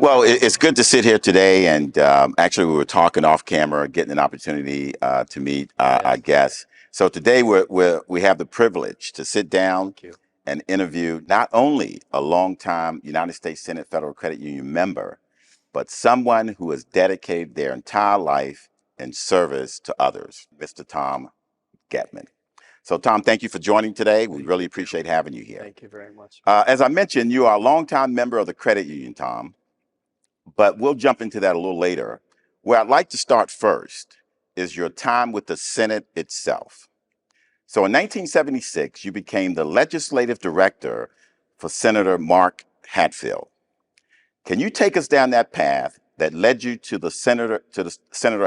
Well, it's good to sit here today, and actually, we were talking off camera, getting an opportunity to meet our guests. So today, we have the privilege to sit down Thank you. and interview not only a longtime United States Senate Federal Credit Union member, but someone who has dedicated their entire life in service to others, Mr. Tom Getman. So, Tom, thank you for joining today. We really appreciate having you here. Thank you very much. As I mentioned, you are a longtime member of the credit union, Tom, but we'll jump into that a little later. Where I'd like to start first is your time with the Senate itself. So in 1976, you became the legislative director for Senator Mark Hatfield. Can you take us down that path that led you to Senator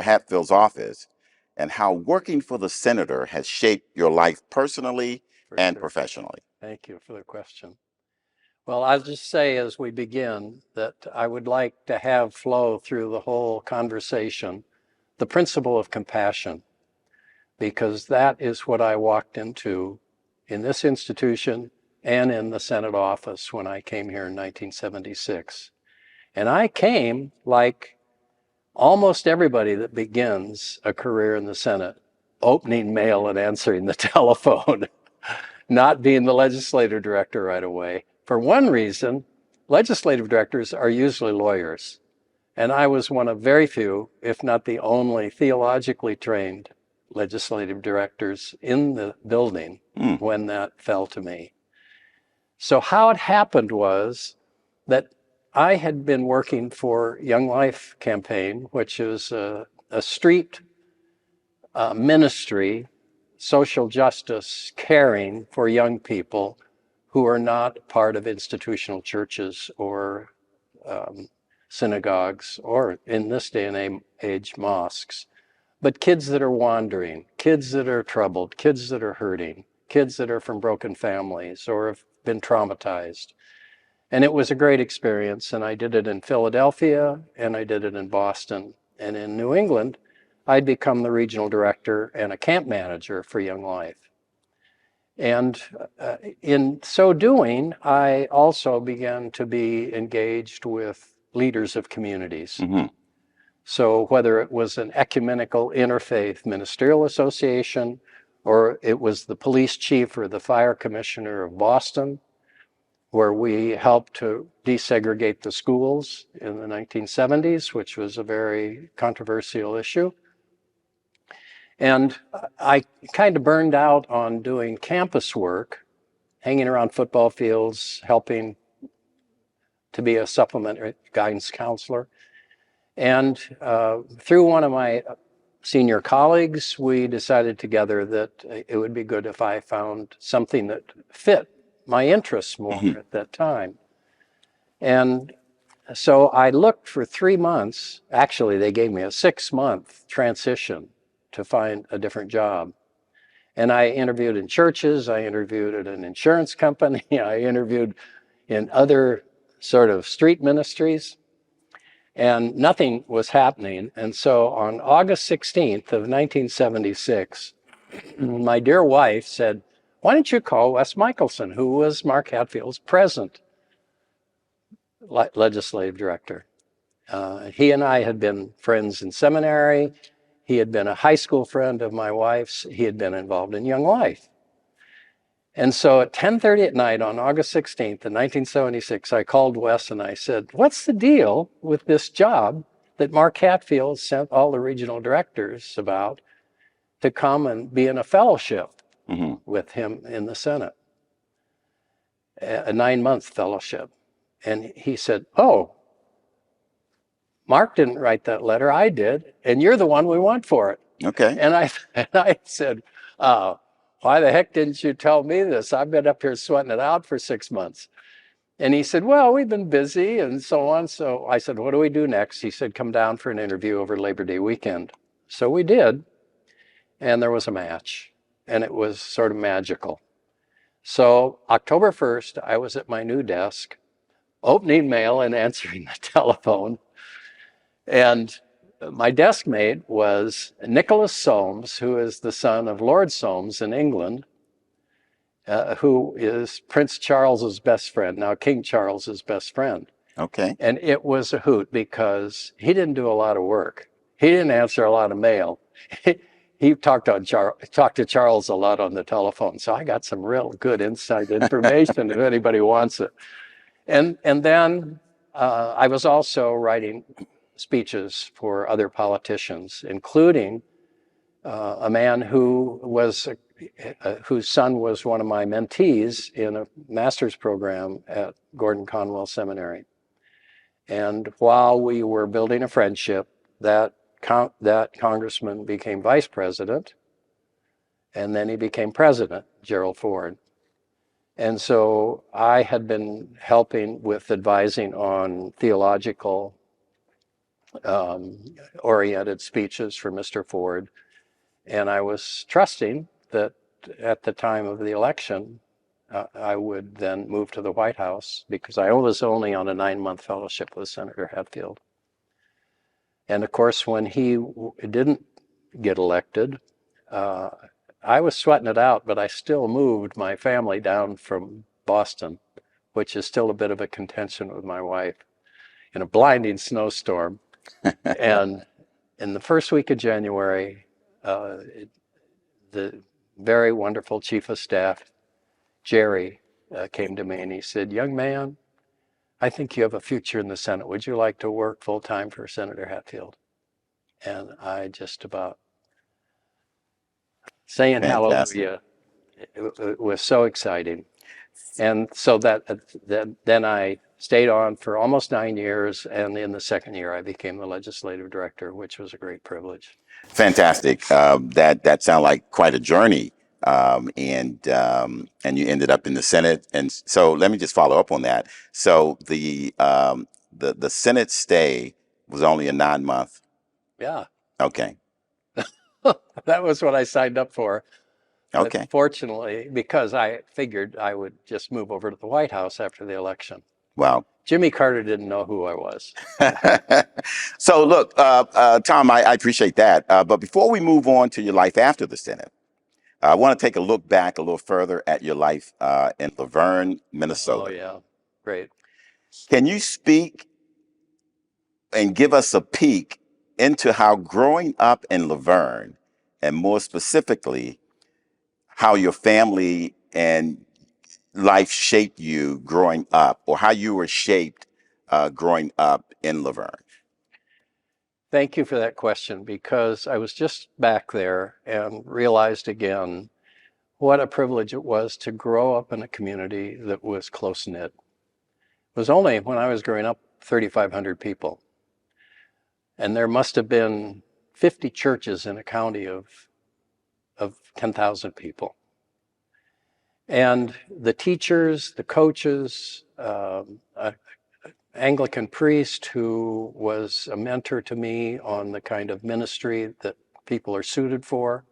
Hatfield's office, and how working for the senator has shaped your life personally and professionally? Thank you for the question. Well, I'll just say as we begin that I would like to have flow through the whole conversation the principle of compassion, because that is what I walked into in this institution and in the Senate office when I came here in 1976. And I came like almost everybody that begins a career in the Senate, opening mail and answering the telephone, not being the legislative director right away. For one reason, legislative directors are usually lawyers. And I was one of very few, if not the only, theologically trained legislative directors in the building when that fell to me. So how it happened was that I had been working for Young Life Campaign, which is a street ministry, social justice, caring for young people who are not part of institutional churches or synagogues, or in this day and age, mosques, but kids that are wandering, kids that are troubled, kids that are hurting, kids that are from broken families or have been traumatized. And it was a great experience, and I did it in Philadelphia, and I did it in Boston. And in New England, I'd become the regional director and a camp manager for Young Life. And in so doing, I also began to be engaged with leaders of communities. So whether it was an ecumenical interfaith ministerial association, or it was the police chief or the fire commissioner of Boston, where we helped to desegregate the schools in the 1970s, which was a very controversial issue. And I kind of burned out on doing campus work, hanging around football fields, helping to be a supplementary guidance counselor. And through one of my senior colleagues, we decided together that it would be good if I found something that fit my interests more at that time. And so I looked for 3 months. Actually, they gave me a 6-month transition to find a different job. And I interviewed in churches, I interviewed at an insurance company, I interviewed in other sort of street ministries, and nothing was happening. And so on August 16th of 1976, my dear wife said, "Why don't you call Wes Michelson, who was Mark Hatfield's present legislative director?" He and I had been friends in seminary. He had been a high school friend of my wife's. He had been involved in Young Life. And so at 10:30 at night on August 16th in 1976, I called Wes and I said, "What's the deal with this job that Mark Hatfield sent all the regional directors about to come and be in a fellowship with him in the Senate, a 9-month fellowship?" And he said, "Oh, Mark didn't write that letter, I did, and you're the one we want for it." Okay. And I said, "Why the heck didn't you tell me this? I've been up here sweating it out for 6 months." And he said, "Well, we've been busy and so on." So I said, "What do we do next?" He said, "Come down for an interview over Labor Day weekend." So we did, and there was a match, and it was sort of magical. So October 1st, I was at my new desk, opening mail and answering the telephone. And my desk mate was Nicholas Soames, who is the son of Lord Soames in England, who is Prince Charles's best friend, now King Charles's best friend. Okay. And it was a hoot because he didn't do a lot of work. He didn't answer a lot of mail. He talked to Charles a lot on the telephone. So I got some real good inside information if anybody wants it. And then I was also writing speeches for other politicians, including a man whose son was one of my mentees in a master's program at Gordon Conwell Seminary. And while we were building a friendship, that congressman became vice president, and then he became president, Gerald Ford. And so I had been helping with advising on theological oriented speeches for Mr. Ford. And I was trusting that at the time of the election, I would then move to the White House because I was only on a 9-month fellowship with Senator Hatfield. And of course, when he didn't get elected, I was sweating it out, but I still moved my family down from Boston, which is still a bit of a contention with my wife, in a blinding snowstorm. And in the first week of January, the very wonderful chief of staff, Jerry, came to me and he said, "Young man, I think you have a future in the Senate. Would you like to work full time for Senator Hatfield?" And I just about saying Fantastic. hallelujah. It was so exciting. And so then I stayed on for almost 9 years. And in the second year, I became the legislative director, which was a great privilege. Fantastic. That sounded like quite a journey. And you ended up in the Senate. And so let me just follow up on that. So the Senate stay was only a 9-month. Yeah, Okay. that was what I signed up for. But Okay. fortunately, because I figured I would just move over to the White House after the election. Wow. Jimmy Carter didn't know who I was. So look, Tom, I appreciate that. But before we move on to your life after the Senate, I want to take a look back a little further at your life in Laverne, Oh, Minnesota. yeah. Great. Can you speak and give us a peek into how growing up in Laverne, and more specifically, how your family and life shaped you growing up, or how you were shaped growing up in Laverne? Thank you for that question because I was just back there and realized again what a privilege it was to grow up in a community that was close knit. It was only when I was growing up 3,500 people. And there must have been 50 churches in a county of 10,000 people. And the teachers, the coaches, an Anglican priest who was a mentor to me on the kind of ministry that people are suited for.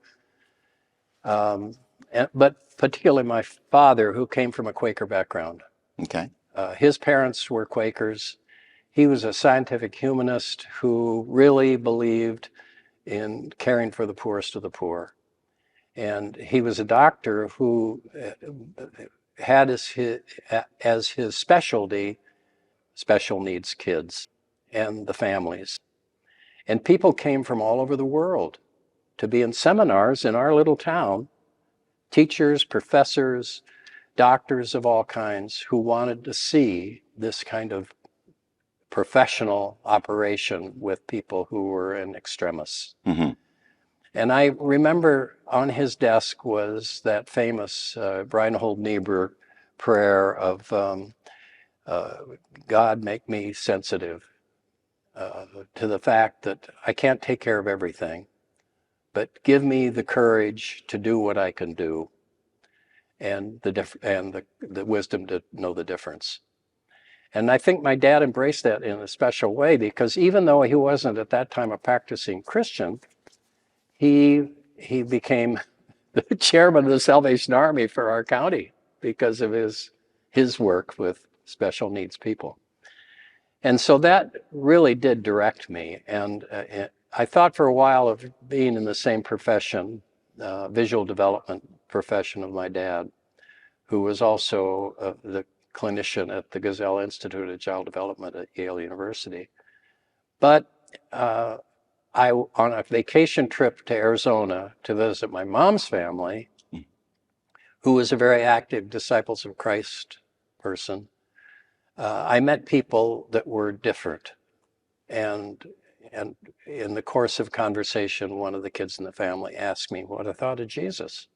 But particularly my father, who came from a Quaker background. Okay. His parents were Quakers. He was a scientific humanist who really believed in caring for the poorest of the poor. And he was a doctor who had as his specialty special needs kids and the families. And people came from all over the world to be in seminars in our little town, teachers, professors, doctors of all kinds who wanted to see this kind of professional operation with people who were in extremis. Mm-hmm. And I remember on his desk was that famous Reinhold Niebuhr prayer of God, make me sensitive to the fact that I can't take care of everything, but give me the courage to do what I can do and the wisdom to know the difference. And I think my dad embraced that in a special way because even though he wasn't at that time a practicing Christian, he became the chairman of the Salvation Army for our county because of his work with special needs people. And so that really did direct me. And I thought for a while of being in the same profession, visual development profession of my dad, who was also the clinician at the Gazelle Institute of Child Development at Yale University. But on a vacation trip to Arizona to visit my mom's family, who was a very active Disciples of Christ person, I met people that were different. And in the course of conversation, one of the kids in the family asked me what I thought of Jesus.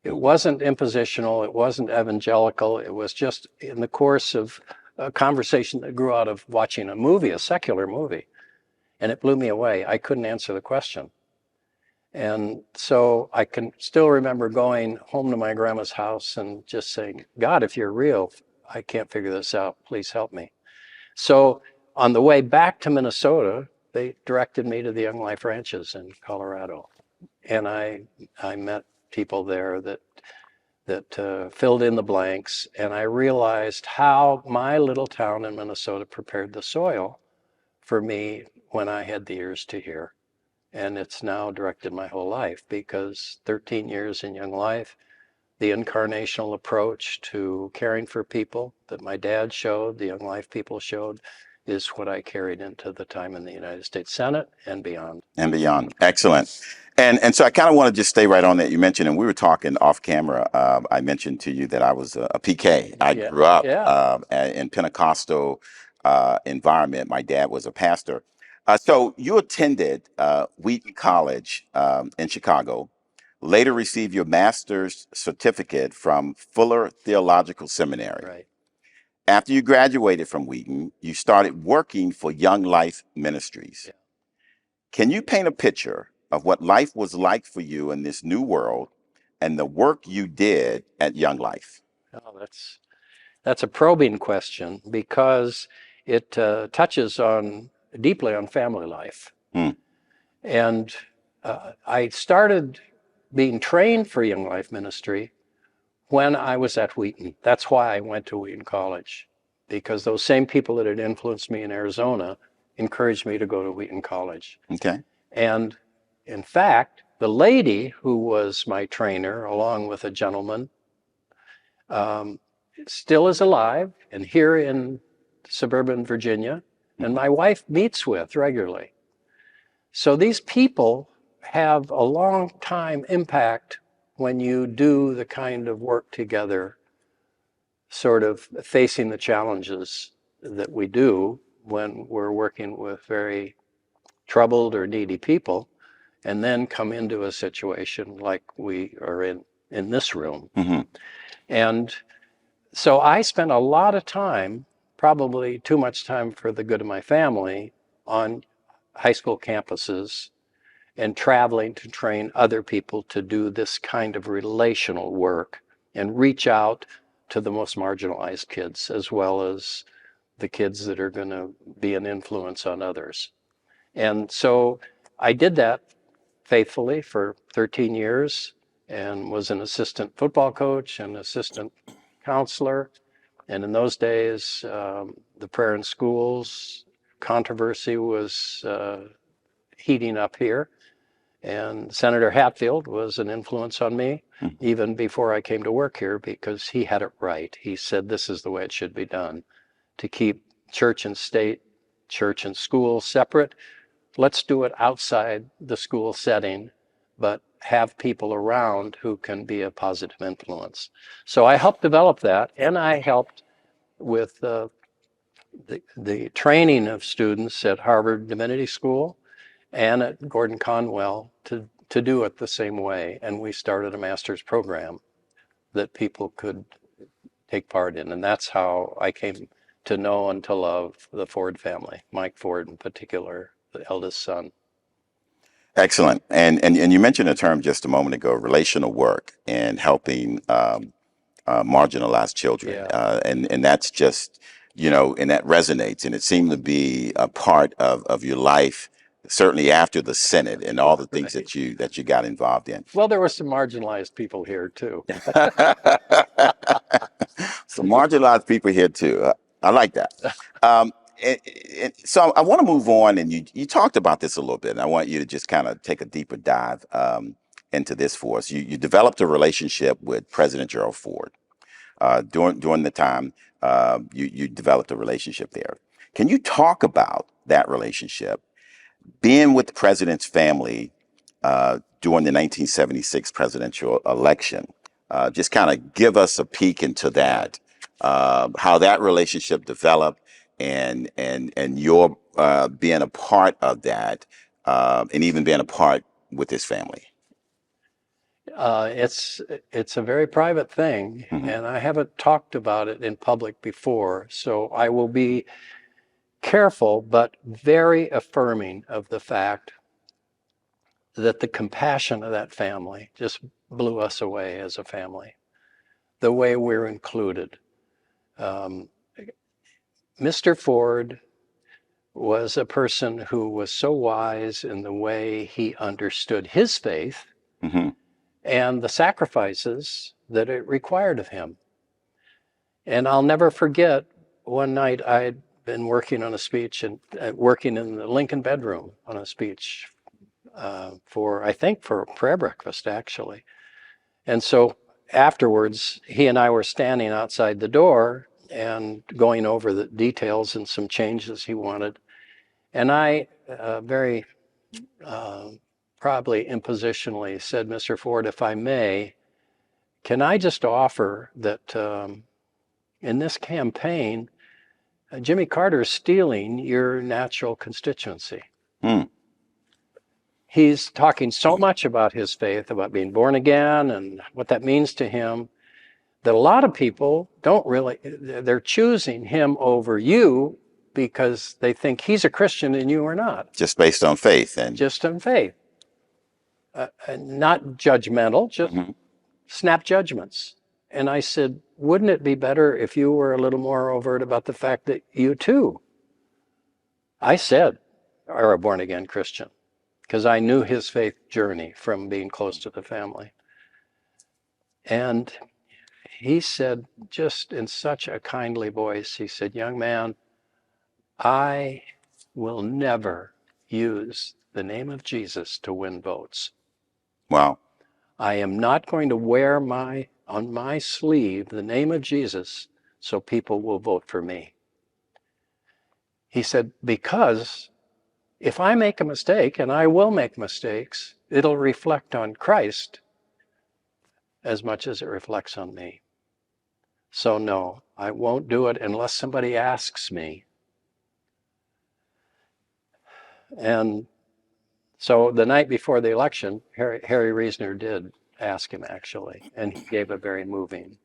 It wasn't impositional, it wasn't evangelical, it was just in the course of a conversation that grew out of watching a movie, a secular movie. And it blew me away. I couldn't answer the question. And so I can still remember going home to my grandma's house and just saying, God, if you're real, I can't figure this out. Please help me. So on the way back to Minnesota, they directed me to the Young Life Ranches in Colorado. And I met people there that filled in the blanks. And I realized how my little town in Minnesota prepared the soil for me when I had the ears to hear. And it's now directed my whole life, because 13 years in Young Life, the incarnational approach to caring for people that my dad showed, the Young Life people showed, is what I carried into the time in the United States Senate and beyond. And beyond. Excellent. And so I kind of want to just stay right on that. You mentioned, and we were talking off camera, I mentioned to you that I was a PK. I grew up in Pentecostal environment. My dad was a pastor. So you attended Wheaton College in Chicago, later received your master's certificate from Fuller Theological Seminary. Right. After you graduated from Wheaton, you started working for Young Life Ministries. Yeah. Can you paint a picture of what life was like for you in this new world and the work you did at Young Life? Oh, that's a probing question, because it touches deeply on family life. And I started being trained for Young Life Ministry when I was at Wheaton. That's why I went to Wheaton College, because those same people that had influenced me in Arizona encouraged me to go to Wheaton College. Okay. And in fact, the lady who was my trainer, along with a gentleman, still is alive and here in suburban Virginia, and my wife meets with regularly. So these people have a long time impact when you do the kind of work together, sort of facing the challenges that we do when we're working with very troubled or needy people, and then come into a situation like we are in this room. And so I spent a lot of time, probably too much time for the good of my family, on high school campuses and traveling to train other people to do this kind of relational work and reach out to the most marginalized kids, as well as the kids that are going to be an influence on others. And so I did that faithfully for 13 years and was an assistant football coach and assistant counselor. And in those days, the prayer in schools controversy was heating up here. And Senator Hatfield was an influence on me even before I came to work here, because he had it right. He said this is the way it should be done, to keep church and state, church and school separate. Let's do it outside the school setting, but have people around who can be a positive influence. So I helped develop that, and I helped with the training of students at Harvard Divinity School and at Gordon Conwell to do it the same way. And we started a master's program that people could take part in. And that's how I came to know and to love the Ford family, Mike Ford in particular, the eldest son. Excellent. And you mentioned a term just a moment ago, relational work and helping marginalized children. And that's just, and that resonates. And it seemed to be a part of your life, certainly after the Senate and all the things that you got involved in. Well, there were some marginalized people here too. Some marginalized people here too. I like that. So I want to move on, and you talked about this a little bit, and I want you to just kind of take a deeper dive into this for us. You developed a relationship with President Gerald Ford during the time you developed a relationship there. Can you talk about that relationship, being with the president's family during the 1976 presidential election? Just kind of give us a peek into that, how that relationship developed, and your being a part of that, and even being a part with his family. It's a very private thing, Hmm. and I haven't talked about it in public before, so I will be careful but very affirming of the fact that the compassion of that family just blew us away as a family. The way we're included. Um, Mr. Ford was a person who was so wise in the way he understood his faith Hmm. and the sacrifices that it required of him. And I'll never forget one night I'd been working on a speech and working in the Lincoln bedroom on a speech I think for a prayer breakfast, actually. And so afterwards, he and I were standing outside the door and going over the details and some changes he wanted. And I very probably impositionally said, Mr. Ford, if I may, can I just offer that in this campaign, Jimmy Carter is stealing your natural constituency. Mm. He's talking so much about his faith, about being born again and what that means to him, that a lot of people don't really, they're choosing him over you because they think he's a Christian and you are not. Just based on faith and Just on faith. Not judgmental, just Mhm. snap judgments. And I said, wouldn't it be better if you were a little more overt about the fact that you too, I said, are a born again Christian, because I knew his faith journey from being close to the family. And he said, just in such a kindly voice, he said, young man, I will never use the name of Jesus to win votes. Wow. I am not going to wear on my sleeve the name of Jesus so people will vote for me. He said, because if I make a mistake, and I will make mistakes, it'll reflect on Christ as much as it reflects on me. So no, I won't do it unless somebody asks me. And so the night before the election, Harry Reasoner did ask him, actually, and he gave a very moving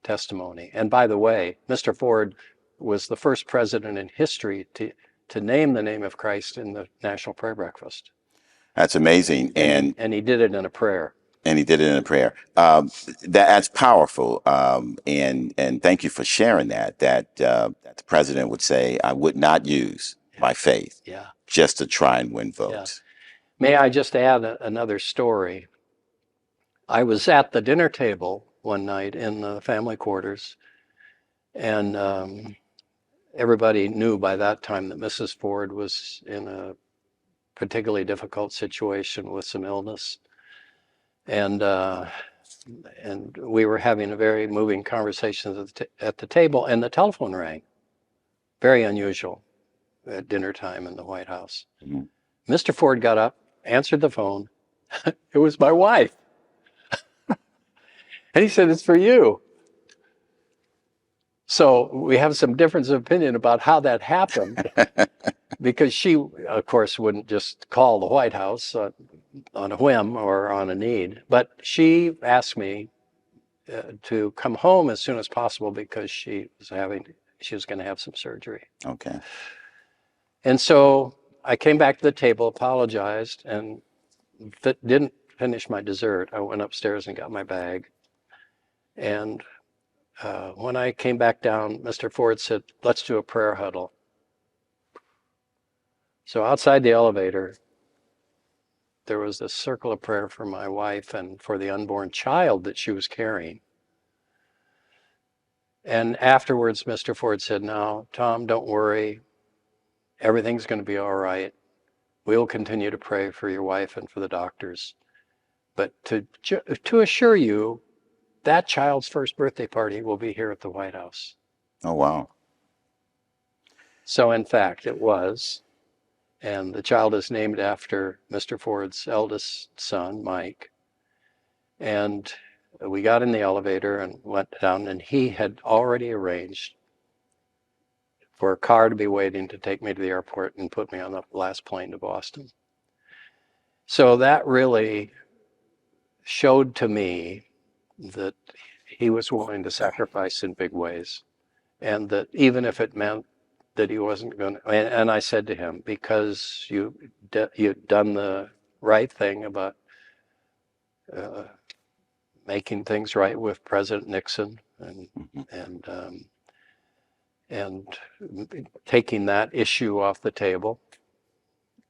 testimony. And by the way, Mr. Ford was the first president in history to name the name of Christ in the National Prayer Breakfast. That's amazing. And he did it in a prayer. And he did it in a prayer. That's powerful. And thank you for sharing that. That the president would say, "I would not use my faith Yeah. just to try and win Yeah. votes." May I just add another story? I was at the dinner table one night in the family quarters, and everybody knew by that time that Mrs. Ford was in a particularly difficult situation with some illness. And we were having a very moving conversation at the table, and the telephone rang. Very unusual at dinner time in the White House. Mm-hmm. Mr. Ford got up, answered the phone. It was my wife. And he said, it's for you. So we have some difference of opinion about how that happened, because she, of course, wouldn't just call the White House on a whim or on a need. But she asked me to come home as soon as possible because she was going to have some surgery. Okay. And so I came back to the table, apologized, and didn't finish my dessert. I went upstairs and got my bag. And when I came back down, Mr. Ford said, let's do a prayer huddle. So outside the elevator, there was this circle of prayer for my wife and for the unborn child that she was carrying. And afterwards, Mr. Ford said, now, Tom, don't worry. Everything's going to be all right. We'll continue to pray for your wife and for the doctors. But to assure you, that child's first birthday party will be here at the White House. Oh, wow. So in fact, it was. And the child is named after Mr. Ford's eldest son, Mike. And we got in the elevator and went down, and he had already arranged for a car to be waiting to take me to the airport and put me on the last plane to Boston. So that really showed to me that he was willing to sacrifice in big ways, and that even if it meant that he wasn't going to, and I said to him, because you've done the right thing about uh, making things right with President Nixon and taking that issue off the table.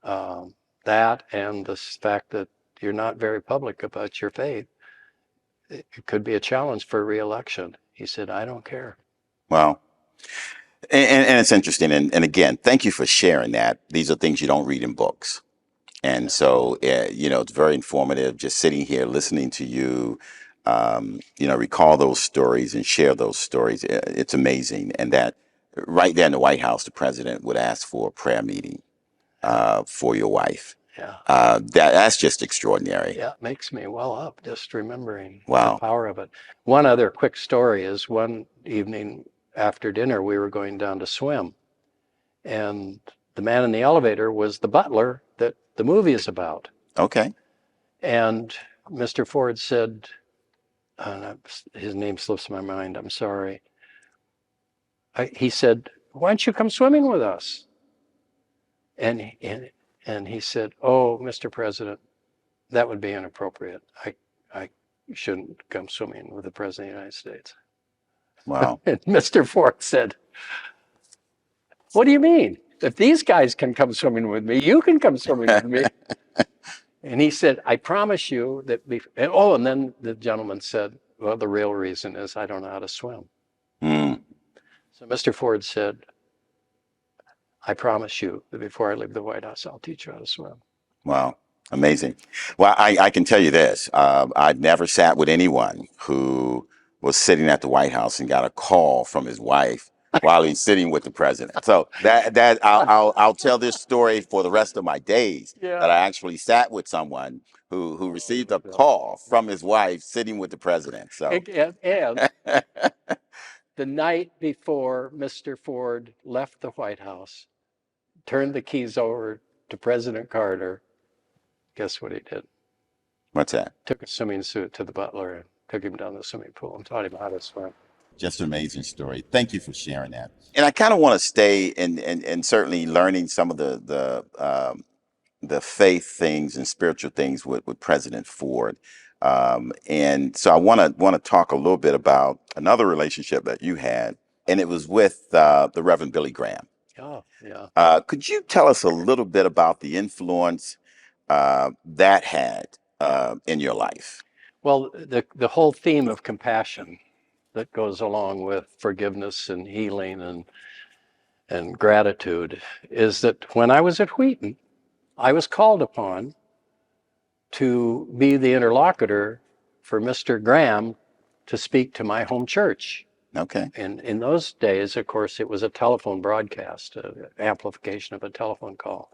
That and the fact that you're not very public about your faith, it could be a challenge for re-election. He said, I don't care. Wow. And it's interesting. And again, thank you for sharing that. These are things you don't read in books. And so, it's very informative just sitting here listening to you, recall those stories and share those stories. It's amazing. And that right there in the White House, the president would ask for a prayer meeting for your wife. Yeah. That's just extraordinary. Yeah, it makes me well up just remembering Wow. the power of it. One other quick story is one evening after dinner, we were going down to swim. And the man in the elevator was the butler that the movie is about. Okay. And Mr. Ford said, his name slips my mind, I'm sorry. He said, why don't you come swimming with us? And he said, oh, Mr. President, that would be inappropriate. I shouldn't come swimming with the President of the United States. Wow. And Mr. Ford said, what do you mean? If these guys can come swimming with me, you can come swimming with me. And he said, I promise you that, and then the gentleman said, well, the real reason is I don't know how to swim. Mm. So Mr. Ford said, I promise you that before I leave the White House, I'll teach you how to swim. Wow. Amazing. Well, I can tell you this. I've never sat with anyone who was sitting at the White House and got a call from his wife while he's sitting with the president. So that I'll tell this story for the rest of my days. Yeah. That I actually sat with someone who received a call from his wife sitting with the president. So and the night before Mr. Ford left the White House, turned the keys over to President Carter, guess what he did? What's that? Took a swimming suit to the butler and took him down the swimming pool and taught him how to swim. Just an amazing story. Thank you for sharing that. And I kind of want to stay and certainly learning some of the faith things and spiritual things with President Ford. And so I want to talk a little bit about another relationship that you had, and it was with the Reverend Billy Graham. Oh, yeah. Could you tell us a little bit about the influence that had in your life? Well, the whole theme of compassion that goes along with forgiveness and healing and gratitude is that when I was at Wheaton, I was called upon to be the interlocutor for Mr. Graham to speak to my home church. Okay. And in those days, of course, it was a telephone broadcast, amplification of a telephone call.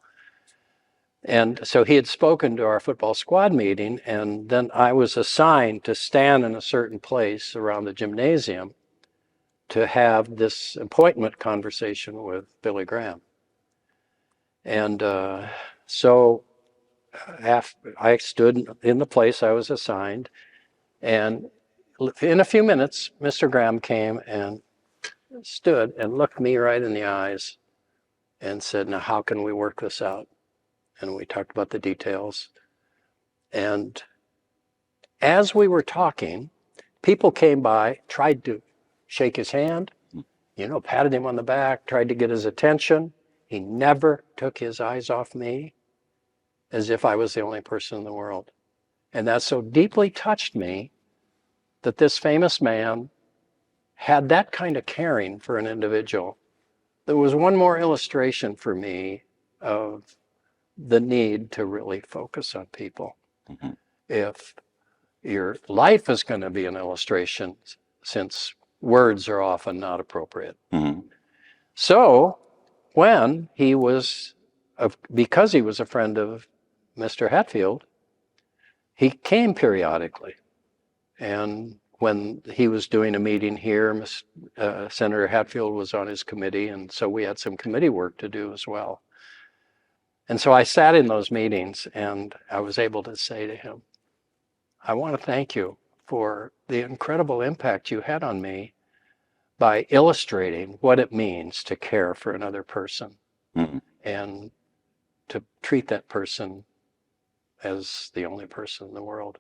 And so he had spoken to our football squad meeting, and then I was assigned to stand in a certain place around the gymnasium to have this appointment conversation with Billy Graham. And so I stood in the place I was assigned, and in a few minutes, Mr. Graham came and stood and looked me right in the eyes and said, now how can we work this out? And we talked about the details. And as we were talking, people came by, tried to shake his hand, patted him on the back, tried to get his attention. He never took his eyes off me, as if I was the only person in the world. And that so deeply touched me that this famous man had that kind of caring for an individual. There was one more illustration for me of the need to really focus on people. Mm-hmm. If your life is going to be an illustration, since words are often not appropriate. Mm-hmm. So when he was, because he was a friend of Mr. Hatfield, he came periodically. And when he was doing a meeting here, Senator Hatfield was on his committee, and so we had some committee work to do as well. And so I sat in those meetings, and I was able to say to him, I want to thank you for the incredible impact you had on me by illustrating what it means to care for another person Mm-hmm. and to treat that person as the only person in the world.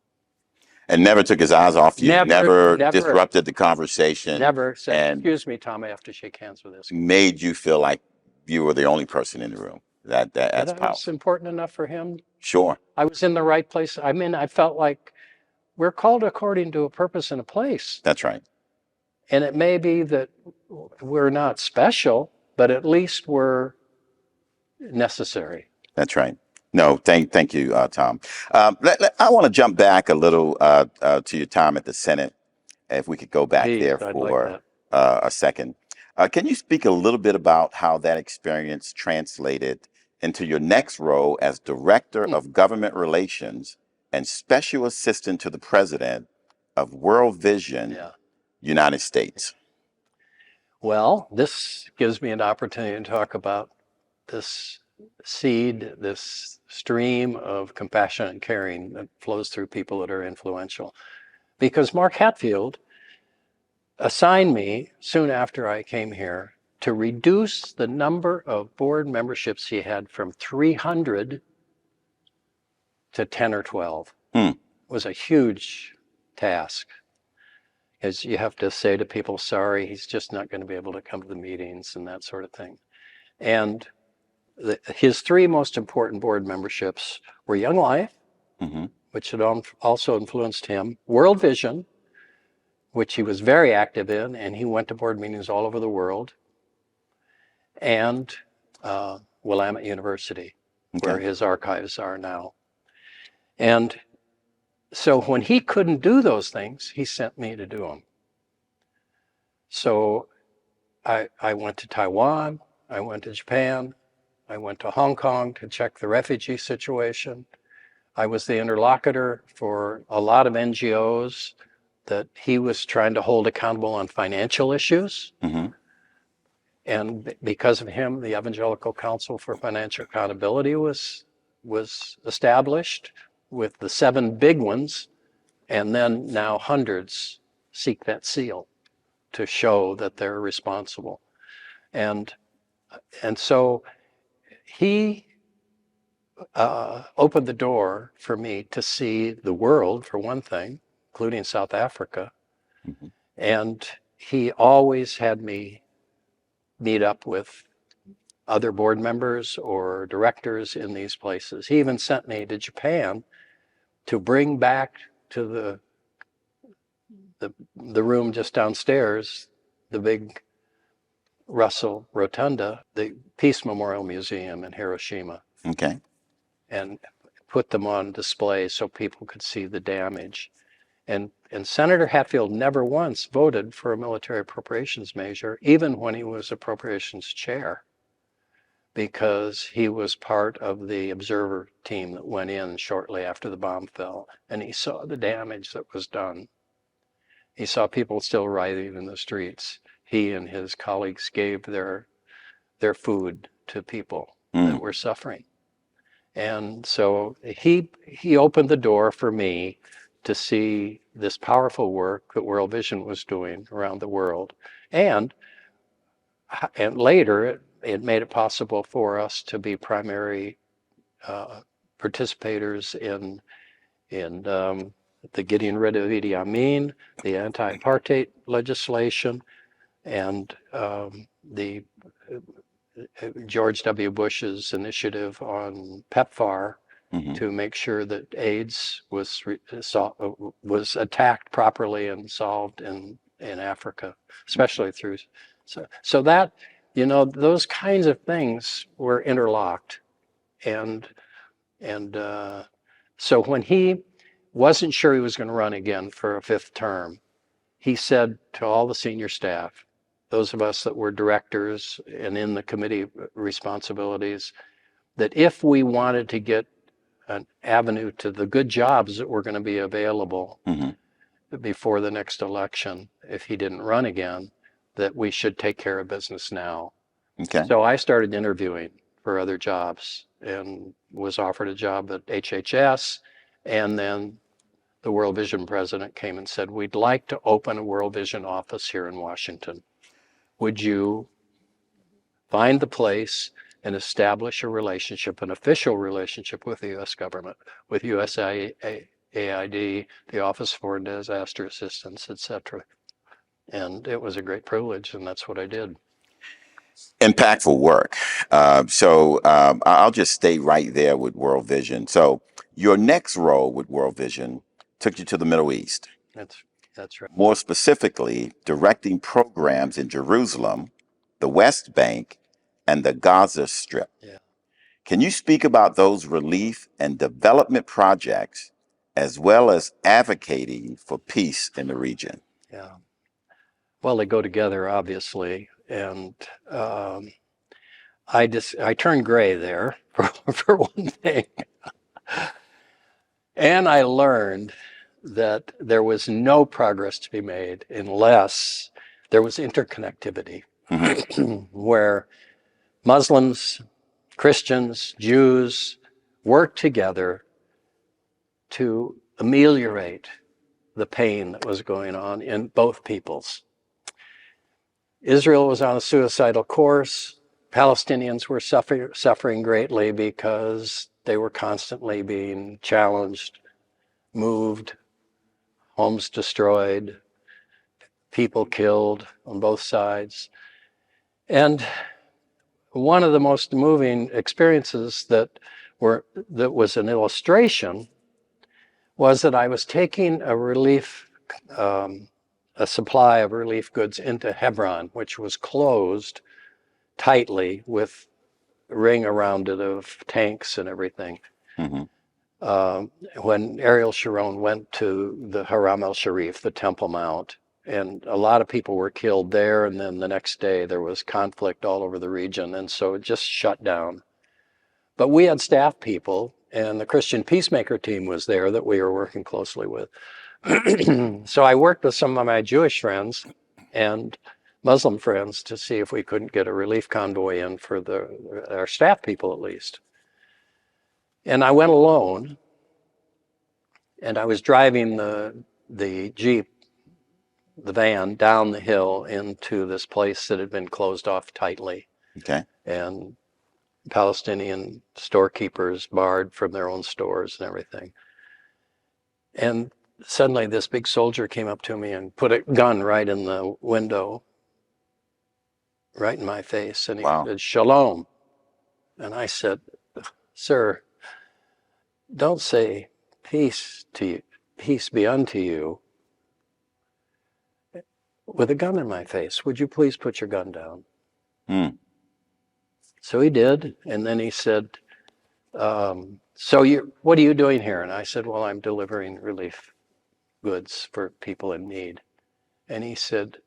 And never took his eyes off you. Never Never, disrupted the conversation. Never said, and excuse me, Tom, I have to shake hands with this guy. made you feel like you were the only person in the room. That's That was powerful. important enough for him. Sure. I was in the right place. I mean, I felt like we're called according to a purpose and a place. That's right. And it may be that we're not special, but at least we're necessary. That's right. No, thank you, Tom. I want to jump back a little to your time at the Senate. If we could go back Please, there I'd for like a second. Can you speak a little bit about how that experience translated into your next role as Director of Government Relations and Special Assistant to the President of World Vision, United States? Well, this gives me an opportunity to talk about this seed, this stream of compassion and caring that flows through people that are influential. Because Mark Hatfield assigned me soon after I came here to reduce the number of board memberships he had from 300 to 10 or 12. It was a huge task, because you have to say to people, sorry, he's just not going to be able to come to the meetings and that sort of thing. And his three most important board memberships were Young Life, which had also influenced him, World Vision, which he was very active in, and he went to board meetings all over the world, and Willamette University, where his archives are now. And so when he couldn't do those things, he sent me to do them. So I went to Taiwan, I went to Japan, I went to Hong Kong to check the refugee situation. I was the interlocutor for a lot of NGOs that he was trying to hold accountable on financial issues. And because of him, the Evangelical Council for Financial Accountability was established, with the 7 big ones, and then now hundreds seek that seal to show that they're responsible. And so he opened the door for me to see the world, for one thing, including South Africa. And he always had me meet up with other board members or directors in these places. He even sent me to Japan to bring back to the room just downstairs, the big Russell Rotunda, the Peace Memorial Museum in Hiroshima. And put them on display so people could see the damage. And Senator Hatfield never once voted for a military appropriations measure, even when he was appropriations chair, because he was part of the observer team that went in shortly after the bomb fell, and he saw the damage that was done. He saw people still writhing in the streets. He and his colleagues gave their food to people that were suffering. And so he opened the door for me to see this powerful work that World Vision was doing around the world. And later, it made it possible for us to be primary participators in the getting rid of Idi Amin, the anti-apartheid legislation, and the George W. Bush's initiative on PEPFAR to make sure that AIDS was attacked properly and solved in Africa, especially through. So that, those kinds of things were interlocked. And so when he wasn't sure he was going to run again for a 5th term, he said to all the senior staff, those of us that were directors and in the committee responsibilities, that if we wanted to get an avenue to the good jobs that were going to be available before the next election, if he didn't run again, that we should take care of business now. Okay. So I started interviewing for other jobs and was offered a job at HHS. And then the World Vision president came and said, we'd like to open a World Vision office here in Washington. Would you find the place and establish a relationship, an official relationship with the U.S. government, with USAID, the Office for Disaster Assistance, etc. And it was a great privilege, and that's what I did. Impactful work. I'll just stay right there with World Vision. So your next role with World Vision took you to the Middle East. That's right. More specifically, directing programs in Jerusalem, the West Bank, and the Gaza Strip. Yeah. Can you speak about those relief and development projects, as well as advocating for peace in the region? Yeah. Well, they go together, obviously, and I turned gray there for one thing, and I learned that there was no progress to be made unless there was interconnectivity, where Muslims, Christians, Jews worked together to ameliorate the pain that was going on in both peoples. Israel was on a suicidal course. Palestinians were suffering greatly because they were constantly being challenged, moved, homes destroyed, people killed on both sides. And one of the most moving experiences that was an illustration was that I was taking a supply of relief goods into Hebron, which was closed tightly with a ring around it of tanks and everything. When Ariel Sharon went to the Haram al-Sharif, the Temple Mount, and a lot of people were killed there, and then the next day there was conflict all over the region, and so it just shut down. But we had staff people, and the Christian Peacemaker team was there that we were working closely with. So I worked with some of my Jewish friends and Muslim friends to see if we couldn't get a relief convoy in for our staff people at least. And I went alone, and I was driving the Jeep, the van, down the hill into this place that had been closed off tightly. Okay. And Palestinian storekeepers barred from their own stores and everything. And suddenly this big soldier came up to me and put a gun right in the window, right in my face, and he said, "Shalom." And I said, "Sir, don't say peace to you, peace be unto you, with a gun in my face. Would you please put your gun down?" So he did, and then he said, what are you doing here? And I said, well, I'm delivering relief goods for people in need. And he said,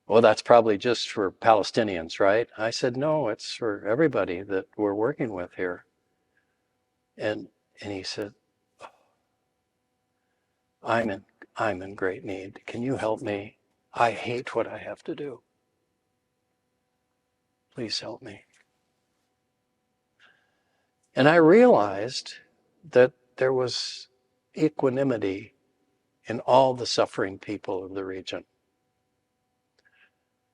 well, that's probably just for Palestinians, right? I said, no, it's for everybody that we're working with here. And he said, I'm in great need. Can you help me? I hate what I have to do. Please help me. And I realized that there was equanimity in all the suffering people of the region.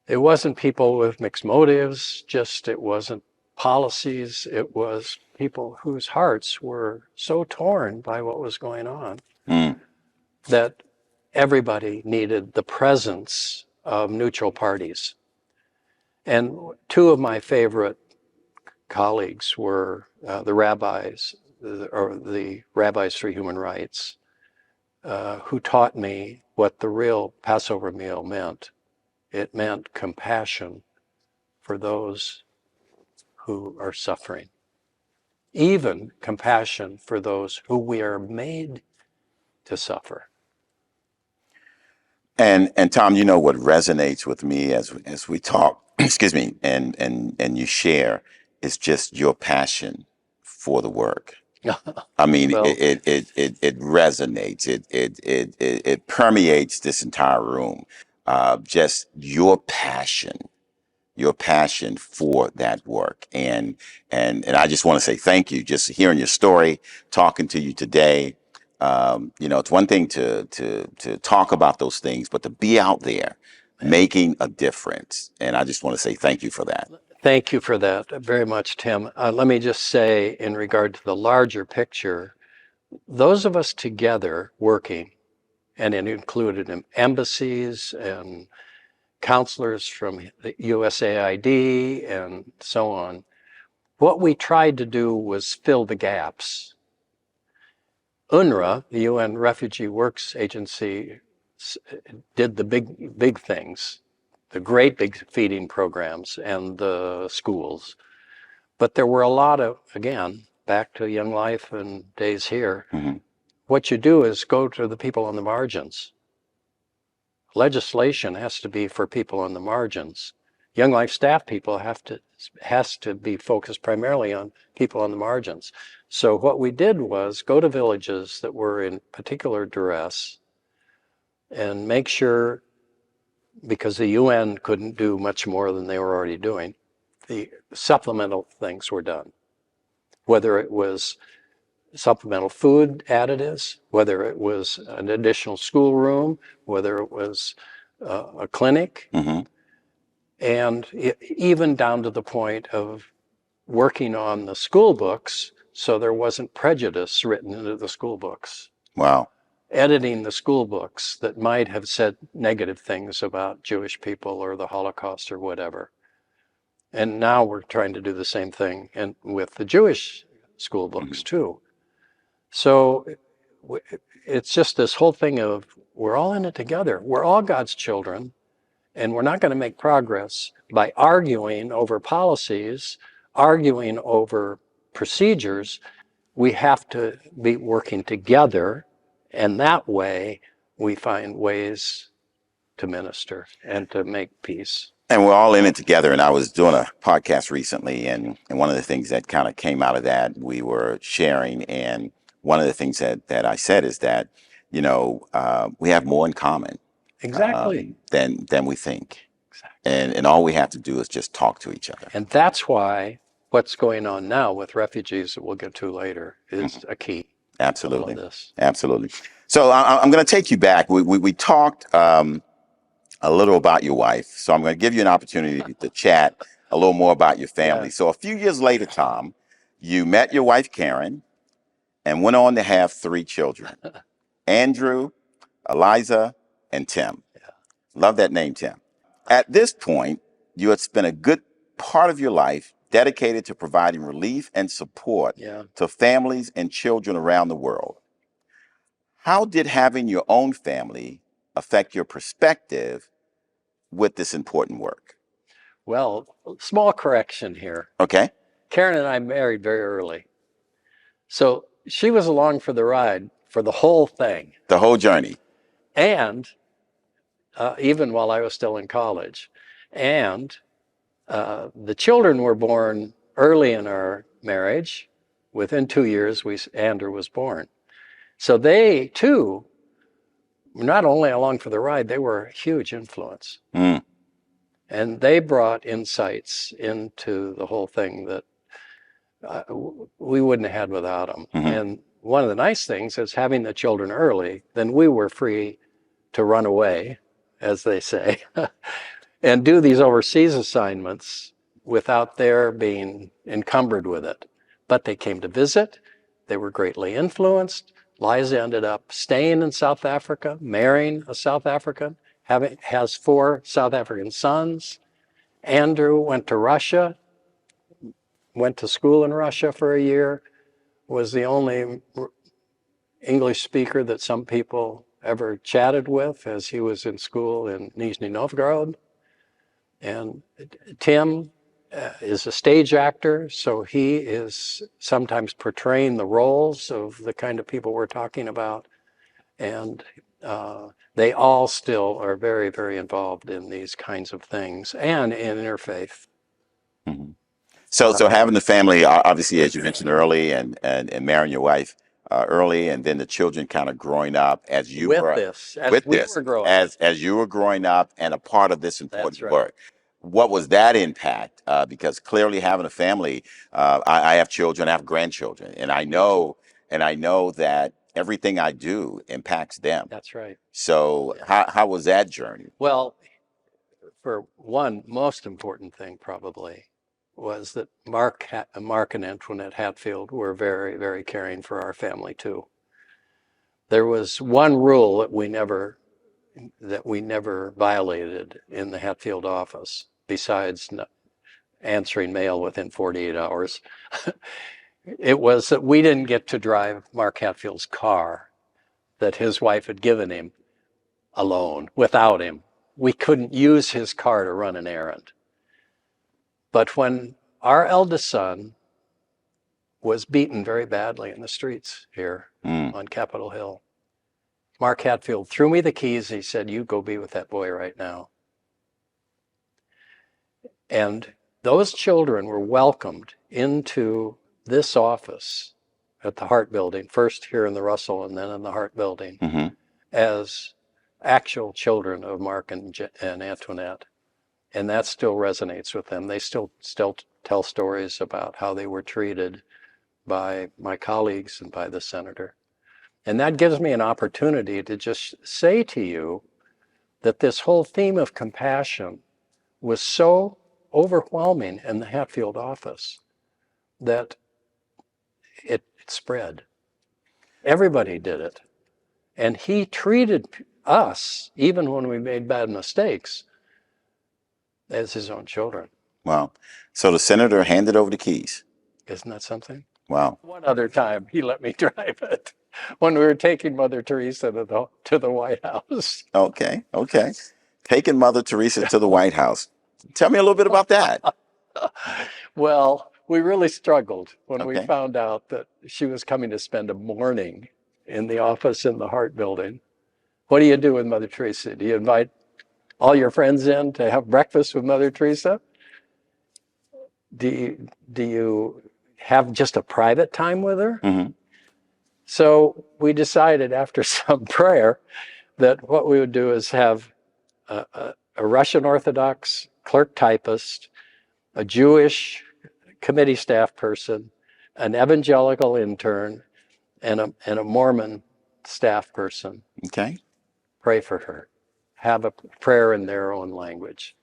It wasn't people with mixed motives, it wasn't policies, it was people whose hearts were so torn by what was going on that everybody needed the presence of neutral parties. And two of my favorite colleagues were the rabbis for human rights, who taught me what the real Passover meal meant. It meant compassion for those who are suffering, even compassion for those who we are made to suffer. And Tom, you know what resonates with me as we talk, excuse me, and you share is just your passion for the work. I mean, Well, it resonates. It permeates this entire room. Just your passion for that work, and I just want to say thank you. Just hearing your story, talking to you today. You know, it's one thing to talk about those things, but to be out there making a difference. And I just want to say thank you for that. thank you for that very much, Tim. Let me just say, in regard to the larger picture, those of us together working, and it included embassies and counselors from the USAID and so on, what we tried to do was fill the gaps. UNRWA, the UN Refugee Works Agency, did the big things, the great big feeding programs and the schools. But there were a lot of, again, back to Young Life and Days Here, Hmm. what you do is go to the people on the margins. Legislation has to be for people on the margins. Young Life staff people has to be focused primarily on people on the margins. So what we did was go to villages that were in particular duress and make sure, because the UN couldn't do much more than they were already doing, the supplemental things were done. Whether it was supplemental food additives, whether it was an additional schoolroom, whether it was a clinic, Hmm. and even down to the point of working on the school books so there wasn't prejudice written into the school books. Wow. Editing the school books that might have said negative things about Jewish people or the Holocaust or whatever. And now we're trying to do the same thing and with the Jewish school books Hmm. too. So it's just this whole thing of we're all in it together. We're all God's children, and we're not going to make progress by arguing over policies, arguing over procedures. We have to be working together, and that way we find ways to minister and to make peace. And we're all in it together. And I was doing a podcast recently, and one of the things that kind of came out of that, we were sharing. And one of the things that I said is that, you know, we have more in common Exactly. than we think. Exactly. And all we have to do is just talk to each other. And that's why what's going on now with refugees that we'll get to later is a key to all of Absolutely. this. Absolutely. So I'm going to take you back. We talked a little about your wife. So I'm going to give you an opportunity to chat a little more about your family. Yeah. So a few years later, Tom, you met your wife, Karen, and went on to have 3 children, Andrew, Eliza, and Tim. Love that name, Tim. At this point, you had spent a good part of your life dedicated to providing relief and support Yeah. to families and children around the world. How did having your own family affect your perspective with this important work? Well, small correction here. Okay. Karen and I married very early. So she was along for the ride for the whole thing. The whole journey. And even while I was still in college. And the children were born early in our marriage. Within 2 years, Andrew was born. So they too were not only along for the ride, they were a huge influence. Mm. And they brought insights into the whole thing that we wouldn't have had without them. Mm-hmm. And one of the nice things is having the children early, then we were free to run away, as they say, and do these overseas assignments without their being encumbered with it. But they came to visit. They were greatly influenced. Liza ended up staying in South Africa, marrying a South African, has 4 South African sons. Andrew went to Russia, went to school in Russia for a year, was the only English speaker that some people ever chatted with as he was in school in Nizhny Novgorod. And Tim is a stage actor, so he is sometimes portraying the roles of the kind of people we're talking about. And They all still are very, very involved in these kinds of things and in interfaith. Mhm. So having the family, obviously, as you mentioned early, and marrying your wife early, and then the children kind of growing up as you With were this, as with we this, were growing up. as you were growing up and a part of this That's important right. work. What was that impact? Because clearly, having a family, I have children, I have grandchildren, and I know that everything I do impacts them. That's right. So Yeah. how was that journey? Well, for one most important thing probably was that Mark and Antoinette Hatfield were very, very caring for our family too. There was one rule that we never violated in the Hatfield office, besides answering mail within 48 hours. It was that we didn't get to drive Mark Hatfield's car that his wife had given him alone, without him. We couldn't use his car to run an errand. But when our eldest son was beaten very badly in the streets here Mm, on Capitol Hill, Mark Hatfield threw me the keys. He said, "You go be with that boy right now." And those children were welcomed into this office at the Hart Building, first here in the Russell and then in the Hart Building, hmm as actual children of Mark and Antoinette. And that still resonates with them. They still tell stories about how they were treated by my colleagues and by the senator. And that gives me an opportunity to just say to you that this whole theme of compassion was so overwhelming in the Hatfield office that it spread. Everybody did it. And he treated us, even when we made bad mistakes, as his own children. Wow. So the senator handed over the keys. Isn't that something? Wow. One other time he let me drive it when we were taking Mother Teresa to the White House. Okay. Okay. Taking Mother Teresa to the White House. Tell me a little bit about that. Well, we really struggled when we Okay. found out that she was coming to spend a morning in the office in the Hart Building. What do you do with Mother Teresa? Do you invite all your friends in to have breakfast with Mother Teresa? Do you have just a private time with her? hmm So we decided after some prayer that what we would do is have a Russian Orthodox clerk typist, a Jewish committee staff person, an evangelical intern, and a Mormon staff person. Okay. Pray for her. Have a prayer in their own language,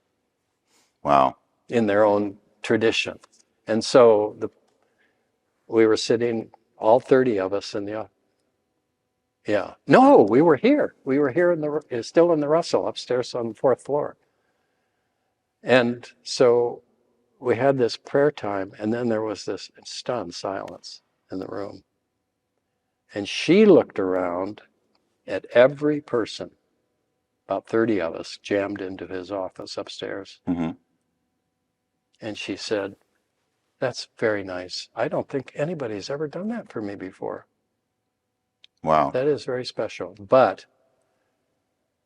Wow. in their own tradition. And so we were sitting, all 30 of us in the, yeah. No, we were here. We were here still in the Russell, upstairs on the fourth floor. And so we had this prayer time, and then there was this stunned silence in the room. And she looked around at every person, about 30 of us, jammed into his office upstairs. hmm And she said, "That's very nice. I don't think anybody's ever done that for me before. Wow. That is very special. But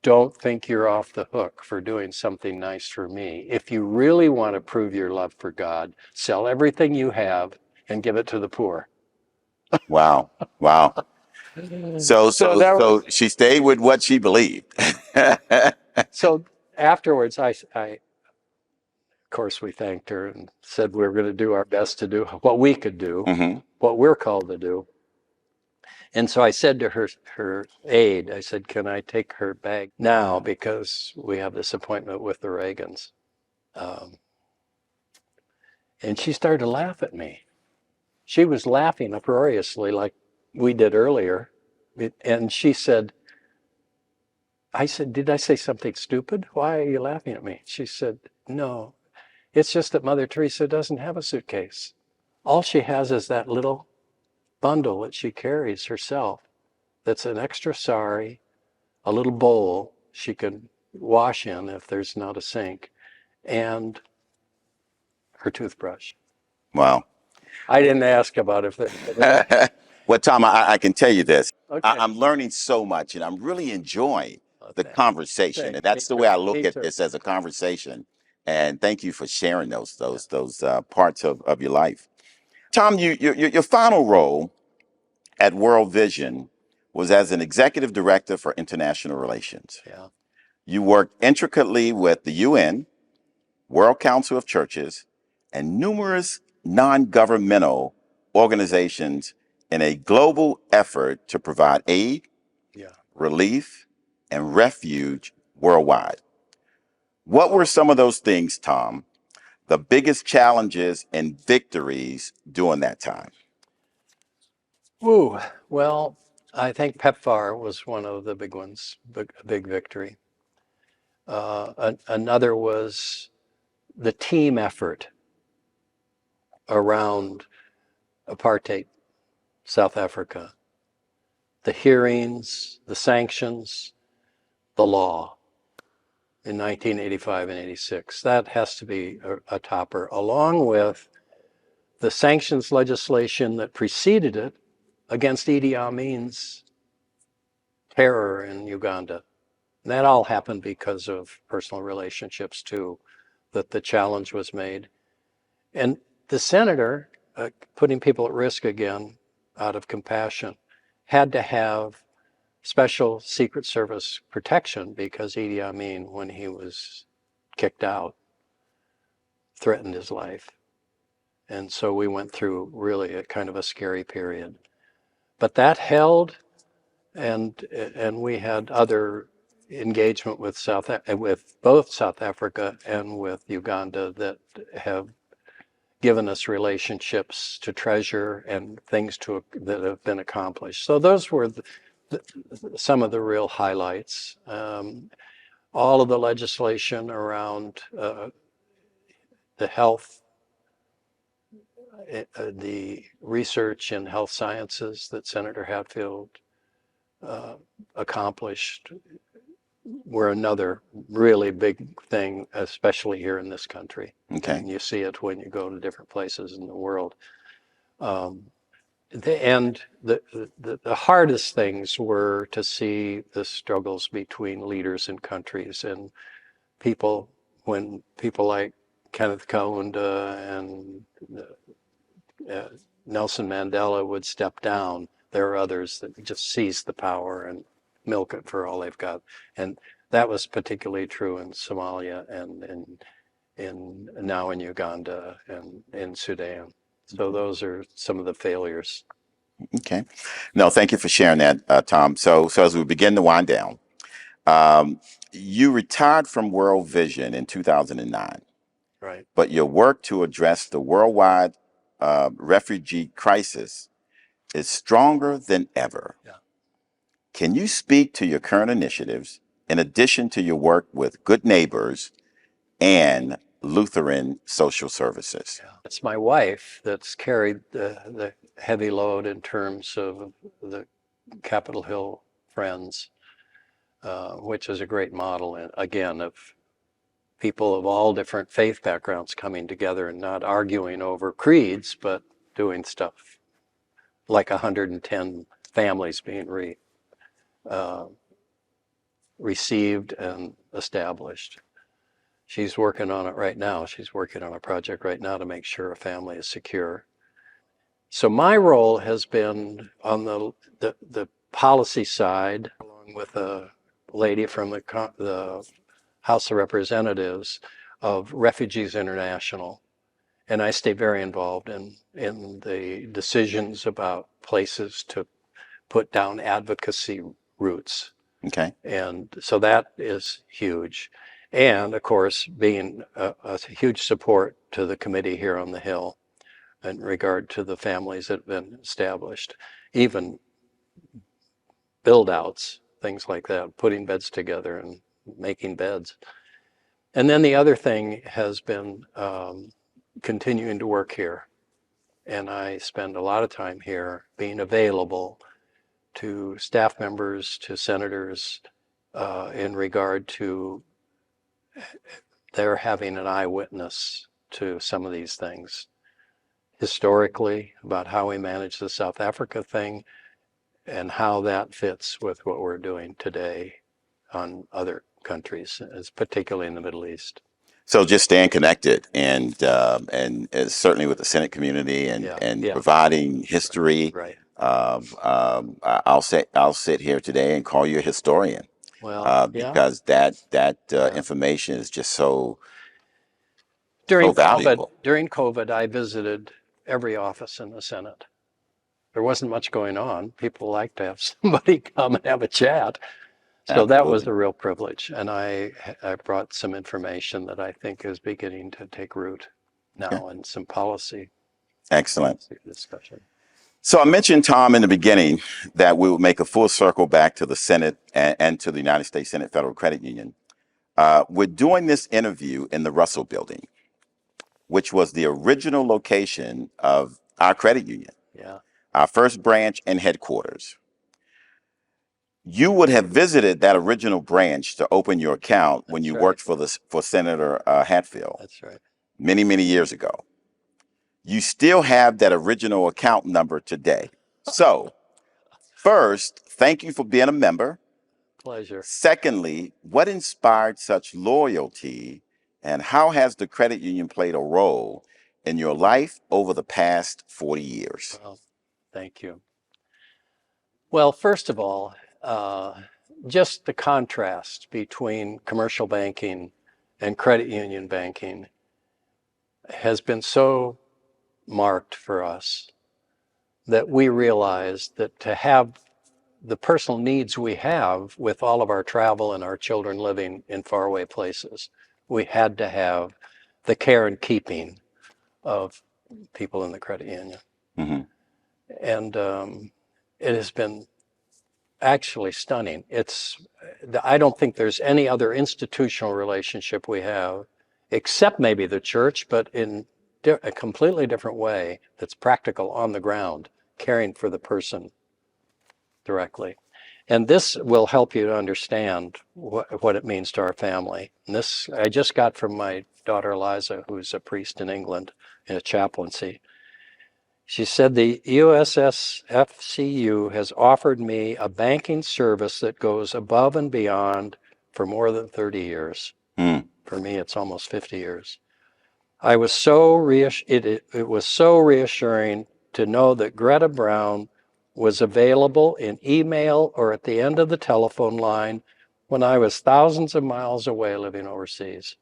don't think you're off the hook for doing something nice for me. If you really want to prove your love for God, sell everything you have and give it to the poor." Wow. Wow. So she stayed with what she believed. So afterwards, of course, we thanked her and said we were going to do our best to do what we could do, hmm what we're called to do. And so I said to her aide, I said, "Can I take her bag now because we have this appointment with the Reagans?" And she started to laugh at me. She was laughing uproariously like we did earlier. And she said, I said, "Did I say something stupid? Why are you laughing at me?" She said, "No, it's just that Mother Teresa doesn't have a suitcase. All she has is that little bundle that she carries herself. That's an extra sari, a little bowl she can wash in if there's not a sink, and her toothbrush." Wow. I didn't ask about if there. Well, Tom, I can tell you this. Okay. I'm learning so much and I'm really enjoying the Thanks. conversation. And Thanks. that's the Me way I too. look Me at too. this, as a conversation. And thank you for sharing those Yeah. parts of your life. Tom, your final role at World Vision was as an executive director for international relations. Yeah. You worked intricately with the UN, World Council of Churches, and numerous non-governmental organizations in a global effort to provide aid, Yeah. relief, and refuge worldwide. What were some of those things, Tom? The biggest challenges and victories during that time? Ooh, well, I think PEPFAR was one of the big ones, big victory. Another was the team effort around apartheid, South Africa, the hearings, the sanctions, the law in 1985 and 86. That has to be a topper, along with the sanctions legislation that preceded it against Idi Amin's terror in Uganda. And that all happened because of personal relationships too, that the challenge was made. And the senator, putting people at risk again out of compassion, had to have special Secret Service protection because Idi Amin, when he was kicked out, threatened his life. And so we went through really a kind of a scary period. But that held, and we had other engagement with with both South Africa and with Uganda that have given us relationships to treasure and things that have been accomplished. So those were some of the real highlights. All of the legislation around the health, the research in health sciences that Senator Hatfield accomplished were another really big thing, especially here in this country. Okay. And you see it when you go to different places in the world. The hardest things were to see the struggles between leaders and countries and people, when people like Kenneth Kaunda and Nelson Mandela would step down. There are others that just seize the power and milk it for all they've got. And that was particularly true in Somalia and in now in Uganda and in Sudan. So those are some of the failures. Okay. No, thank you for sharing that, Tom. So as we begin to wind down, you retired from World Vision in 2009, Right. but your work to address the worldwide refugee crisis is stronger than ever. Yeah. Can you speak to your current initiatives in addition to your work with Good Neighbors and Lutheran Social Services? Yeah. It's my wife that's carried the heavy load in terms of the Capitol Hill Friends, which is a great model, again, of people of all different faith backgrounds coming together and not arguing over creeds, but doing stuff like 110 families being received and established. She's working on it right now. She's working on a project right now to make sure a family is secure. So my role has been on the policy side, along with a lady from the House of Representatives of Refugees International. And I stay very involved in the decisions about places to put down advocacy roots. Okay. And so that is huge. And of course, being a huge support to the committee here on the Hill in regard to the families that have been established, even build outs, things like that, putting beds together and making beds. And then the other thing has been continuing to work here. And I spend a lot of time here being available to staff members, to senators, in regard to their having an eyewitness to some of these things. historically about how we managed the South Africa thing and how that fits with what we're doing today on other countries, as particularly in the Middle East. So just staying connected and certainly with the Senate community and Yeah, providing history. right. I'll sit here today and call you a historian Well, yeah, because that yeah. information is just so valuable. During COVID, I visited every office in the Senate. There wasn't much going on. People like to have somebody come and have a chat. So that was Absolutely. a real privilege. And I brought some information that I think is beginning to take root Okay. now in some policy Excellent. discussion. So I mentioned, Tom, in the beginning that we would make a full circle back to the Senate and to the United States Senate Federal Credit Union. We're doing this interview in the Russell Building, which was the original location of our credit union, Yeah, our first branch and headquarters. You would have visited that original branch to open your account when you worked for Senator Hatfield that's right. many, many years ago. You still have that original account number today. So, first, thank you for being a member. Pleasure. Secondly, what inspired such loyalty, and how has the credit union played a role in your life over the past 40 years? Well, thank you. Well, first of all, just the contrast between commercial banking and credit union banking has been so marked for us that we realized that to have the personal needs we have with all of our travel and our children living in faraway places, we had to have the care and keeping of people in the credit union. Mm-hmm. And it has been actually stunning. I don't think there's any other institutional relationship we have, except maybe the church, but in a completely different way that's practical on the ground, caring for the person directly. And this will help you to understand what it means to our family. And this I just got from my daughter Eliza, who's a priest in England in a chaplaincy. She said the USSFCU has offered me a banking service that goes above and beyond for more than 30 years. Mm. For me, it's almost 50 years. It was so reassuring to know that Greta Brown was available in email or at the end of the telephone line when I was thousands of miles away living overseas.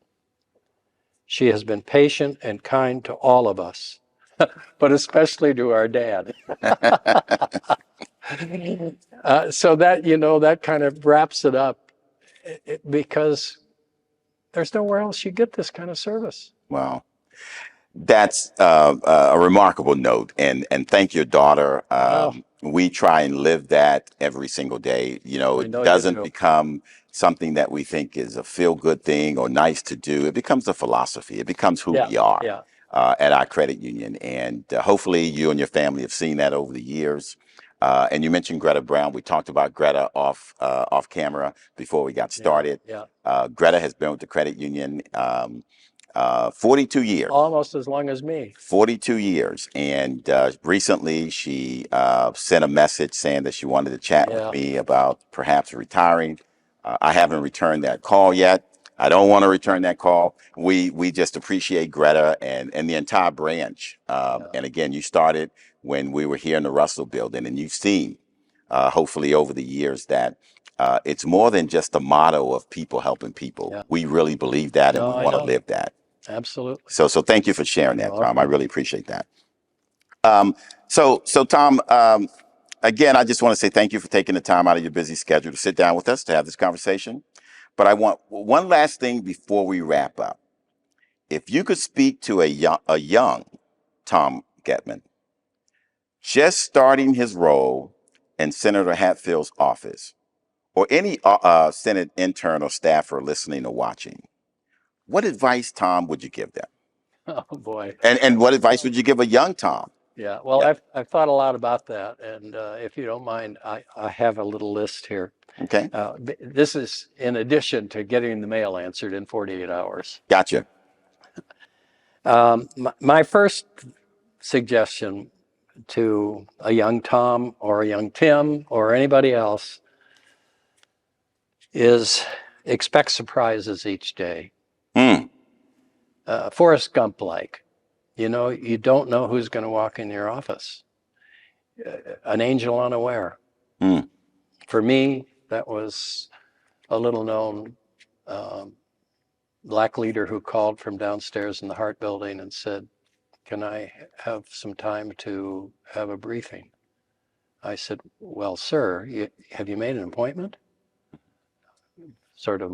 She has been patient and kind to all of us, but especially to our dad. So that kind of wraps it up because there's nowhere else you get this kind of service. Wow. That's a remarkable note, and thank your daughter. We try and live that every single day. It doesn't become something that we think is a feel-good thing or nice to do. It becomes a philosophy. It becomes who we are at our credit union, and hopefully you and your family have seen that over the years. And you mentioned Greta Brown. We talked about Greta off camera before we got started. Greta has been with the credit union 42 years. Almost as long as me. 42 years. And recently she sent a message saying that she wanted to chat with me about perhaps retiring. I haven't returned that call yet. I don't want to return that call. We just appreciate Greta and the entire branch. And again, you started when we were here in the Russell Building, and you've seen, hopefully over the years, that it's more than just a motto of people helping people. Yeah. We really believe that, and we want to live that. Absolutely. So thank you for sharing that, Tom. I really appreciate that. So Tom, again, I just want to say thank you for taking the time out of your busy schedule to sit down with us to have this conversation. But I want one last thing before we wrap up. If you could speak to a young Tom Getman, just starting his role in Senator Hatfield's office, or any Senate intern or staffer listening or watching, what advice, Tom, would you give them? Oh boy. And what advice would you give a young Tom? Yeah, well, I've thought a lot about that, and if you don't mind, I have a little list here. Okay. This is in addition to getting the mail answered in 48 hours. Gotcha. My first suggestion to a young Tom or a young Tim or anybody else is expect surprises each day. Forrest Gump-like. You don't know who's going to walk in your office. An angel unaware. For me, that was a little known black leader who called from downstairs in the Hart Building and said, "Can I have some time to have a briefing?" I said, "Well, sir, have you made an appointment?" Sort of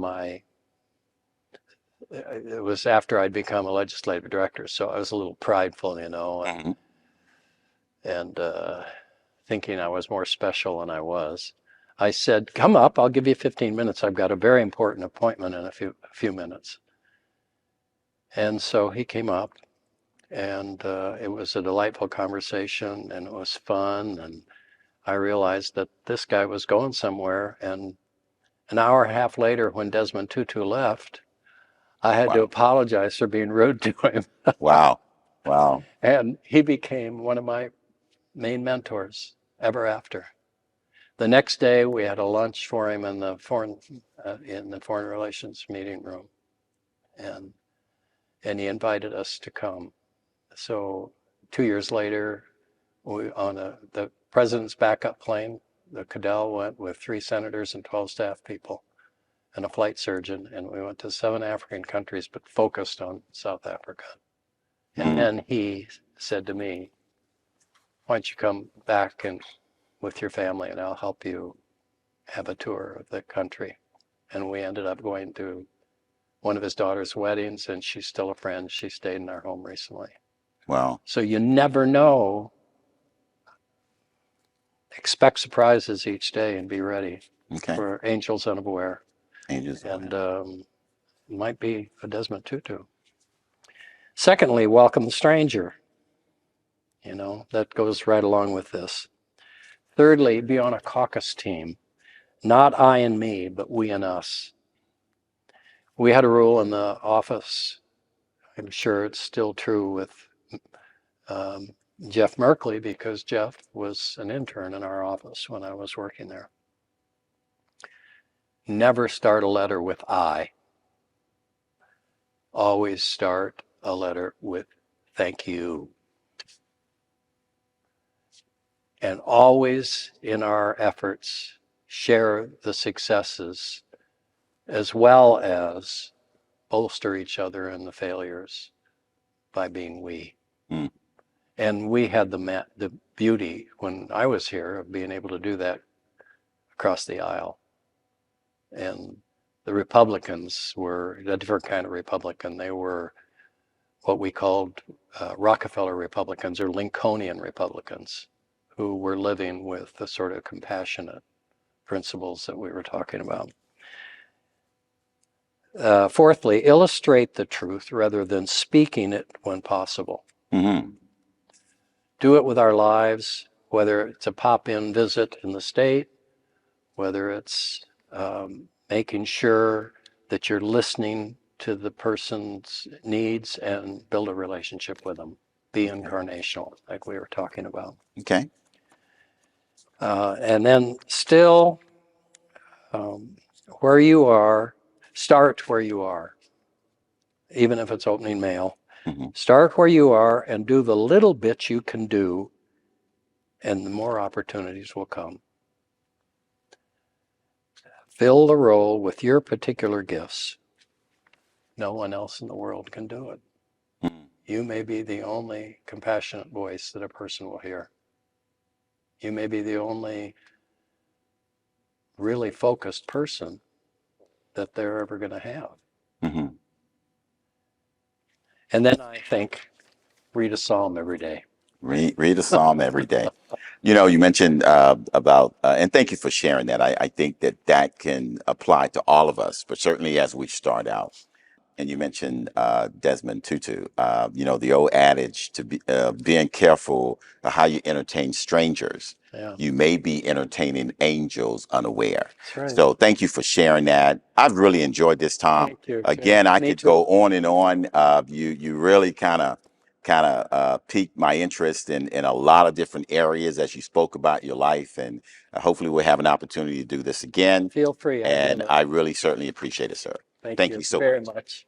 it was after I'd become a legislative director, so I was a little prideful, and thinking I was more special than I was. I said, "Come up, I'll give you 15 minutes. I've got a very important appointment in a few minutes." And so he came up, and it was a delightful conversation, and it was fun, and I realized that this guy was going somewhere. And an hour and a half later, when Desmond Tutu left, I had to apologize for being rude to him. Wow. And he became one of my main mentors ever after. The next day, we had a lunch for him in the foreign relations meeting room, and he invited us to come. So 2 years later, the president's backup plane, the Cadell, went with 3 senators and 12 staff people and a flight surgeon, and we went to 7 African countries, but focused on South Africa. And then he said to me, "Why don't you come back and with your family, and I'll help you have a tour of the country." And we ended up going to one of his daughter's weddings, and she's still a friend. She stayed in our home recently. Wow. So you never know. Expect surprises each day and be ready for angels unaware. And it might be a Desmond Tutu. Secondly, welcome the stranger. That goes right along with this. Thirdly, be on a caucus team. Not I and me, but we and us. We had a rule in the office, I'm sure it's still true with Jeff Merkley, because Jeff was an intern in our office when I was working there. Never start a letter with I. Always start a letter with thank you. And always in our efforts, share the successes as well as bolster each other in the failures by being we. And we had the beauty when I was here of being able to do that across the aisle. And the Republicans were a different kind of Republican. They were what we called Rockefeller Republicans or Lincolnian Republicans, who were living with the sort of compassionate principles that we were talking about. Fourthly, illustrate the truth rather than speaking it when possible. Do it with our lives, whether it's a pop-in visit in the state, whether it's making sure that you're listening to the person's needs and build a relationship with them. Be incarnational, like we were talking about. Okay. And then still, where you are, start where you are, even if it's opening mail. Start where you are and do the little bit you can do, and the more opportunities will come. Fill the role with your particular gifts. No one else in the world can do it. You may be the only compassionate voice that a person will hear. You may be the only really focused person that they're ever going to have. And then I think, read a psalm every day. Read a psalm every day. You mentioned about, and thank you for sharing that. I think that can apply to all of us, but certainly as we start out. And you mentioned Desmond Tutu. The old adage to be being careful of how you entertain strangers. You may be entertaining angels unaware. Right. So thank you for sharing that. I've really enjoyed this, Tom. Thank you. Again, I Me could too. go on and on. You really kind of kind of piqued my interest in a lot of different areas as you spoke about your life. And hopefully we'll have an opportunity to do this again. Feel free. And I really certainly appreciate it, sir. Thank Thank you you so very much. much.